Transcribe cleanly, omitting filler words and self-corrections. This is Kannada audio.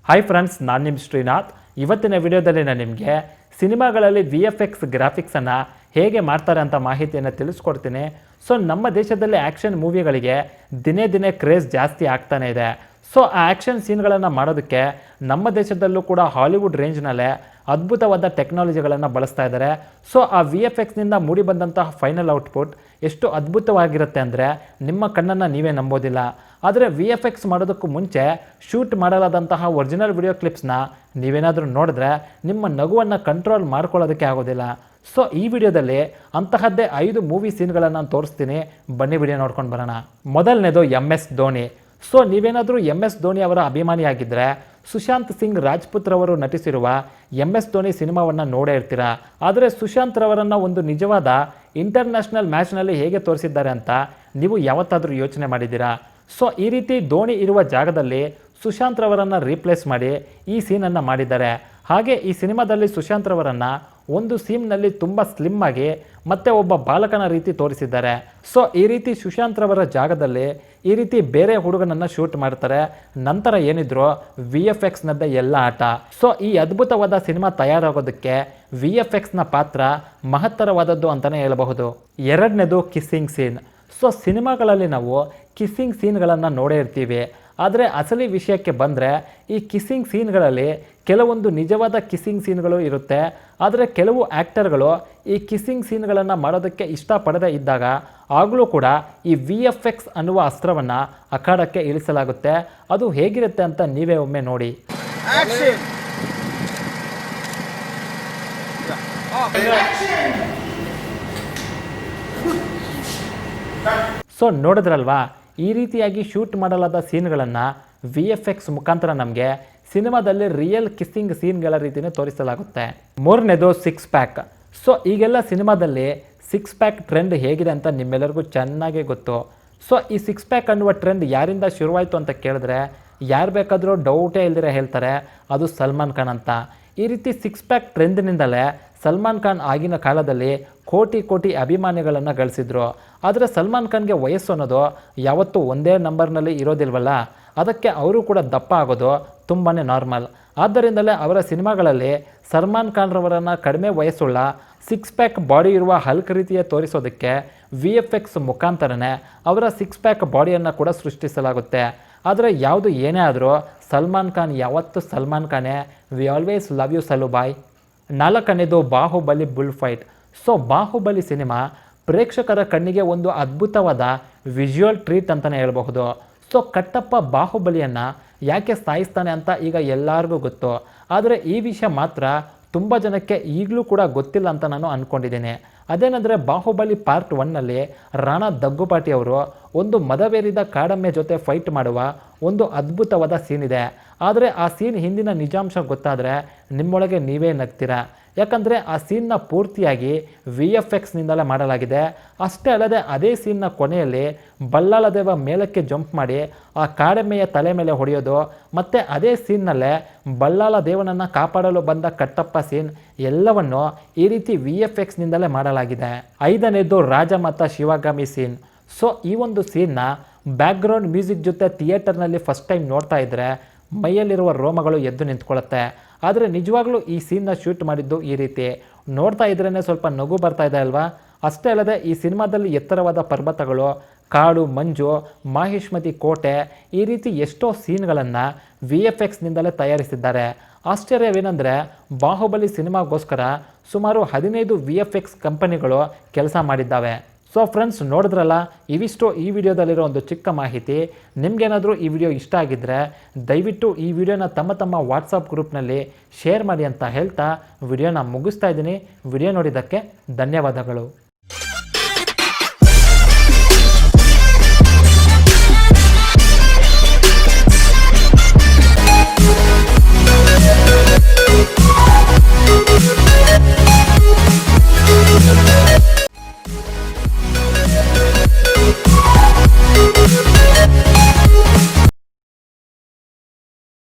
ಹಾಯ್ ಫ್ರೆಂಡ್ಸ್, ನಾನು ನಿಮ್ಮ ಶ್ರೀನಾಥ್. ಇವತ್ತಿನ ವಿಡಿಯೋದಲ್ಲಿ ನಾನು ನಿಮಗೆ ಸಿನಿಮಾಗಳಲ್ಲಿ VFX ಗ್ರಾಫಿಕ್ಸನ್ನು ಹೇಗೆ ಮಾಡ್ತಾರೆ ಅಂತ ಮಾಹಿತಿಯನ್ನು ತಿಳಿಸ್ಕೊಡ್ತೀನಿ. ಸೊ ನಮ್ಮ ದೇಶದಲ್ಲಿ ಆ್ಯಕ್ಷನ್ ಮೂವಿಗಳಿಗೆ ದಿನೇ ದಿನೇ ಕ್ರೇಜ್ ಜಾಸ್ತಿ ಆಗ್ತಾನೆ ಇದೆ. ಸೊ ಆ ಆ್ಯಕ್ಷನ್ ಸೀನ್ಗಳನ್ನು ಮಾಡೋದಕ್ಕೆ ನಮ್ಮ ದೇಶದಲ್ಲೂ ಕೂಡ ಹಾಲಿವುಡ್ ರೇಂಜ್ನಲ್ಲೇ ಅದ್ಭುತವಾದ ಟೆಕ್ನಾಲಜಿಗಳನ್ನು ಬಳಸ್ತಾ ಇದ್ದಾರೆ. ಸೊ ಆ VFXನಿಂದ ಮೂಡಿ ಬಂದಂತಹ ಫೈನಲ್ ಔಟ್ಪುಟ್ ಎಷ್ಟು ಅದ್ಭುತವಾಗಿರುತ್ತೆ ಅಂದರೆ ನಿಮ್ಮ ಕಣ್ಣನ್ನು ನೀವೇ ನಂಬೋದಿಲ್ಲ. ಆದರೆ VFX ಮಾಡೋದಕ್ಕೂ ಮುಂಚೆ ಶೂಟ್ ಮಾಡಲಾದಂತಹ ಒರಿಜಿನಲ್ ವಿಡಿಯೋ ಕ್ಲಿಪ್ಸ್ನ ನೀವೇನಾದರೂ ನೋಡಿದ್ರೆ ನಿಮ್ಮ ನಗುವನ್ನು ಕಂಟ್ರೋಲ್ ಮಾಡ್ಕೊಳ್ಳೋದಕ್ಕೆ ಆಗೋದಿಲ್ಲ. ಸೊ ಈ ವಿಡಿಯೋದಲ್ಲಿ ಅಂತಹದ್ದೇ 5 ಮೂವಿ ಸೀನ್ಗಳನ್ನು ನಾನು ತೋರಿಸ್ತೀನಿ. ಬನ್ನಿ ವಿಡಿಯೋ ನೋಡ್ಕೊಂಡು ಬರೋಣ. ಮೊದಲನೇದು MS ಧೋನಿ. ಸೊ ನೀವೇನಾದರೂ MS ಧೋನಿ ಅವರ ಅಭಿಮಾನಿಯಾಗಿದ್ದರೆ ಸುಶಾಂತ್ ಸಿಂಗ್ ರಾಜ್ಪುತ್ ರವರು ನಟಿಸಿರುವ MS ಧೋನಿ ಸಿನಿಮಾವನ್ನು ನೋಡೇ ಇರ್ತೀರಾ. ಆದರೆ ಸುಶಾಂತ್ ರವರನ್ನು ಒಂದು ನಿಜವಾದ ಇಂಟರ್ನ್ಯಾಷನಲ್ ಮ್ಯಾಚ್ನಲ್ಲಿ ಹೇಗೆ ತೋರಿಸಿದ್ದಾರೆ ಅಂತ ನೀವು ಯಾವತ್ತಾದರೂ ಯೋಚನೆ ಮಾಡಿದ್ದೀರಾ? ಸೊ ಈ ರೀತಿ ಧೋನಿ ಇರುವ ಜಾಗದಲ್ಲಿ ಸುಶಾಂತ್ ರವರನ್ನು ರೀಪ್ಲೇಸ್ ಮಾಡಿ ಈ ಸೀನನ್ನು ಮಾಡಿದ್ದಾರೆ. ಹಾಗೆ ಈ ಸಿನಿಮಾದಲ್ಲಿ ಸುಶಾಂತ್ ರವರನ್ನು ಒಂದು ಸೀನ್ನಲ್ಲಿ ತುಂಬ ಸ್ಲಿಮ್ ಆಗಿ ಮತ್ತೆ ಒಬ್ಬ ಬಾಲಕನ ರೀತಿ ತೋರಿಸಿದ್ದಾರೆ. ಸೊ ಈ ರೀತಿ ಸುಶಾಂತ್ ರವರ ಜಾಗದಲ್ಲಿ ಈ ರೀತಿ ಬೇರೆ ಹುಡುಗನನ್ನು ಶೂಟ್ ಮಾಡ್ತಾರೆ. ನಂತರ ಏನಿದ್ರು VFXನದ್ದೇ ಎಲ್ಲ ಆಟ. ಸೊ ಈ ಅದ್ಭುತವಾದ ಸಿನಿಮಾ ತಯಾರಾಗೋದಕ್ಕೆ VFXನ ಪಾತ್ರ ಮಹತ್ತರವಾದದ್ದು ಅಂತಲೇ ಹೇಳಬಹುದು. ಎರಡನೇದು ಕಿಸ್ಸಿಂಗ್ ಸೀನ್. ಸೊ ಸಿನಿಮಾಗಳಲ್ಲಿ ನಾವು ಕಿಸ್ಸಿಂಗ್ ಸೀನ್ಗಳನ್ನು ನೋಡೇ ಇರ್ತೀವಿ. ಆದರೆ ಅಸಲಿ ವಿಷಯಕ್ಕೆ ಬಂದರೆ ಈ ಕಿಸ್ಸಿಂಗ್ ಸೀನ್ಗಳಲ್ಲಿ ಕೆಲವೊಂದು ನಿಜವಾದ ಕಿಸ್ಸಿಂಗ್ ಸೀನ್ಗಳು ಇರುತ್ತೆ. ಆದರೆ ಕೆಲವು ಆ್ಯಕ್ಟರ್ಗಳು ಈ ಕಿಸ್ಸಿಂಗ್ ಸೀನ್ಗಳನ್ನು ಮಾಡೋದಕ್ಕೆ ಇಷ್ಟಪಡದೇ ಇದ್ದಾಗ ಆಗಲೂ ಕೂಡ ಈ VFX ಅನ್ನುವ ಅಸ್ತ್ರವನ್ನು ಅಖಾಡಕ್ಕೆ ಇಳಿಸಲಾಗುತ್ತೆ. ಅದು ಹೇಗಿರುತ್ತೆ ಅಂತ ನೀವೇ ಒಮ್ಮೆ ನೋಡಿ. ಸೊ ನೋಡಿದ್ರಲ್ವಾ, ಈ ರೀತಿಯಾಗಿ ಶೂಟ್ ಮಾಡಲಾದ ಸೀನ್ಗಳನ್ನು VFX ಮುಖಾಂತರ ನಮಗೆ ಸಿನಿಮಾದಲ್ಲಿ ರಿಯಲ್ ಕಿಸ್ಸಿಂಗ್ ಸೀನ್ಗಳ ರೀತಿಯೇ ತೋರಿಸಲಾಗುತ್ತೆ. ಮೂರನೇದು 6 ಪ್ಯಾಕ್. ಸೊ ಈಗೆಲ್ಲ ಸಿನಿಮಾದಲ್ಲಿ 6 ಪ್ಯಾಕ್ ಟ್ರೆಂಡ್ ಹೇಗಿದೆ ಅಂತ ನಿಮ್ಮೆಲ್ಲರಿಗೂ ಚೆನ್ನಾಗೇ ಗೊತ್ತು. ಸೊ ಈ 6 ಪ್ಯಾಕ್ ಅನ್ನುವ ಟ್ರೆಂಡ್ ಯಾರಿಂದ ಶುರುವಾಯಿತು ಅಂತ ಕೇಳಿದ್ರೆ ಯಾರು ಬೇಕಾದರೂ ಡೌಟೇ ಇಲ್ದಿರ ಹೇಳ್ತಾರೆ ಅದು ಸಲ್ಮಾನ್ ಖಾನ್ ಅಂತ. ಈ ರೀತಿ 6 ಪ್ಯಾಕ್ ಟ್ರೆಂಡ್ನಿಂದಲೇ ಸಲ್ಮಾನ್ ಖಾನ್ ಆಗಿನ ಕಾಲದಲ್ಲಿ ಕೋಟಿ ಕೋಟಿ ಅಭಿಮಾನಿಗಳನ್ನು ಗಳಿಸಿದ್ರು. ಆದರೆ ಸಲ್ಮಾನ್ ಖಾನ್ಗೆ ವಯಸ್ಸು ಅನ್ನೋದು ಯಾವತ್ತೂ ಒಂದೇ ನಂಬರ್ನಲ್ಲಿ ಇರೋದಿಲ್ವಲ್ಲ, ಅದಕ್ಕೆ ಅವರು ಕೂಡ ದಪ್ಪ ಆಗೋದು ತುಂಬಾ ನಾರ್ಮಲ್. ಆದ್ದರಿಂದಲೇ ಅವರ ಸಿನಿಮಾಗಳಲ್ಲಿ ಸಲ್ಮಾನ್ ಖಾನ್ ರವರನ್ನು ಕಡಿಮೆ ವಯಸ್ಸುಳ್ಳ 6 ಪ್ಯಾಕ್ ಬಾಡಿ ಇರುವ ಹಲ್ಕ್ ರೀತಿಯ ತೋರಿಸೋದಕ್ಕೆ VFX ಮುಖಾಂತರನೇ ಅವರ 6 ಪ್ಯಾಕ್ ಬಾಡಿಯನ್ನು ಕೂಡ ಸೃಷ್ಟಿಸಲಾಗುತ್ತೆ. ಆದರೆ ಯಾವುದು ಏನೇ ಆದರೂ ಸಲ್ಮಾನ್ ಖಾನ್ ಯಾವತ್ತೂ ಸಲ್ಮಾನ್ ಖಾನೇ. We always love you Sallu boy. ನಾಲ್ಕನೇದು Baahubali bull fight. So Baahubali cinema ಪ್ರೇಕ್ಷಕರ ಕಣ್ಣಿಗೆ ಒಂದು ಅದ್ಭುತವಾದ ವಿಜುವಲ್ ಟ್ರೀಟ್ ಅಂತಲೇ ಹೇಳಬಹುದು. ಸೊ ಕಟ್ಟಪ್ಪ ಬಾಹುಬಲಿಯನ್ನು ಯಾಕೆ ಸಾಯಿಸ್ತಾನೆ ಅಂತ ಈಗ ಎಲ್ಲರಿಗೂ ಗೊತ್ತು. ಆದರೆ ಈ ವಿಷಯ ಮಾತ್ರ ತುಂಬ ಜನಕ್ಕೆ ಈಗಲೂ ಕೂಡ ಗೊತ್ತಿಲ್ಲ ಅಂತ ನಾನು ಅಂದ್ಕೊಂಡಿದ್ದೀನಿ. ಅದೇನೆಂದರೆ ಬಾಹುಬಲಿ ಪಾರ್ಟ್ 1ನಲ್ಲಿ ರಾಣಾ ದಗ್ಗುಪಾಟಿ ಅವರು ಒಂದು ಮದವೇರಿದ ಕಾಡಮ್ಮೆ ಜೊತೆ ಫೈಟ್ ಮಾಡುವ ಒಂದು ಅದ್ಭುತವಾದ ಸೀನ್ ಇದೆ. ಆದರೆ ಆ ಸೀನ್ ಹಿಂದಿನ ನಿಜಾಂಶ ಗೊತ್ತಾದರೆ ನಿಮ್ಮೊಳಗೆ ನೀವೇ ನಗ್ತೀರಾ. ಯಾಕಂದರೆ ಆ ಸೀನ್ನ ಪೂರ್ತಿಯಾಗಿ VFXನಿಂದಲೇ ಮಾಡಲಾಗಿದೆ. ಅಷ್ಟೇ ಅಲ್ಲದೆ ಅದೇ ಸೀನ್ನ ಕೊನೆಯಲ್ಲಿ ಬಲ್ಲಾಳದೇವ ಮೇಲಕ್ಕೆ ಜಂಪ್ ಮಾಡಿ ಆ ಕಾಡೆಮ್ಮೆಯ ತಲೆ ಮೇಲೆ ಹೊಡೆಯೋದು, ಮತ್ತು ಅದೇ ಸೀನ್ನಲ್ಲೇ ಬಲ್ಲಾಳದೇವನನ್ನು ಕಾಪಾಡಲು ಬಂದ ಕಟ್ಟಪ್ಪ ಸೀನ್ ಎಲ್ಲವನ್ನು ಈ ರೀತಿ VFXನಿಂದಲೇ ಮಾಡಲಾಗಿದೆ. ಐದನೇದು ರಾಜ ಮತ್ತು ಶಿವಗಾಮಿ ಸೀನ್. ಸೊ ಈ ಒಂದು ಸೀನ್ನ ಬ್ಯಾಕ್ಗ್ರೌಂಡ್ ಮ್ಯೂಸಿಕ್ ಜೊತೆ ಥಿಯೇಟರ್ನಲ್ಲಿ ಫಸ್ಟ್ ಟೈಮ್ ನೋಡ್ತಾ ಇದ್ದರೆ ಮೈಯಲ್ಲಿರುವ ರೋಮಗಳು ಎದ್ದು ನಿಂತ್ಕೊಳ್ಳುತ್ತೆ. ಆದರೆ ನಿಜವಾಗ್ಲೂ ಈ ಸೀನ್ನ ಶೂಟ್ ಮಾಡಿದ್ದು ಈ ರೀತಿ ನೋಡ್ತಾ ಇದ್ರೇ ಸ್ವಲ್ಪ ನಗು ಬರ್ತಾ ಇದೆ ಅಲ್ವಾ? ಅಷ್ಟೇ ಅಲ್ಲದೆ ಈ ಸಿನಿಮಾದಲ್ಲಿ ಎತ್ತರವಾದ ಪರ್ವತಗಳು, ಕಾಡು, ಮಂಜು, ಮಾಹಿಷ್ಮತಿ ಕೋಟೆ, ಈ ರೀತಿ ಎಷ್ಟೋ ಸೀನ್ಗಳನ್ನು VFXನಿಂದಲೇ ತಯಾರಿಸಿದ್ದಾರೆ. ಆಶ್ಚರ್ಯವೇನೆಂದರೆ ಬಾಹುಬಲಿ ಸಿನಿಮಾಗೋಸ್ಕರ ಸುಮಾರು 15 VFX ಕಂಪನಿಗಳು ಕೆಲಸ ಮಾಡಿದ್ದಾವೆ. ಸೊ ಫ್ರೆಂಡ್ಸ್, ನೋಡಿದ್ರಲ್ಲ, ಇವಿಷ್ಟು ಈ ವಿಡಿಯೋದಲ್ಲಿರೋ ಒಂದು ಚಿಕ್ಕ ಮಾಹಿತಿ. ನಿಮಗೇನಾದರೂ ಈ ವಿಡಿಯೋ ಇಷ್ಟ ಆಗಿದ್ದರೆ ದಯವಿಟ್ಟು ಈ ವಿಡಿಯೋನ ತಮ್ಮ ವಾಟ್ಸಪ್ ಗ್ರೂಪ್ನಲ್ಲಿ ಶೇರ್ ಮಾಡಿ ಅಂತ ಹೇಳ್ತಾ ವಿಡಿಯೋನ ಮುಗಿಸ್ತಾ ಇದ್ದೀನಿ. ವಿಡಿಯೋ ನೋಡಿದ್ದಕ್ಕೆ ಧನ್ಯವಾದಗಳು.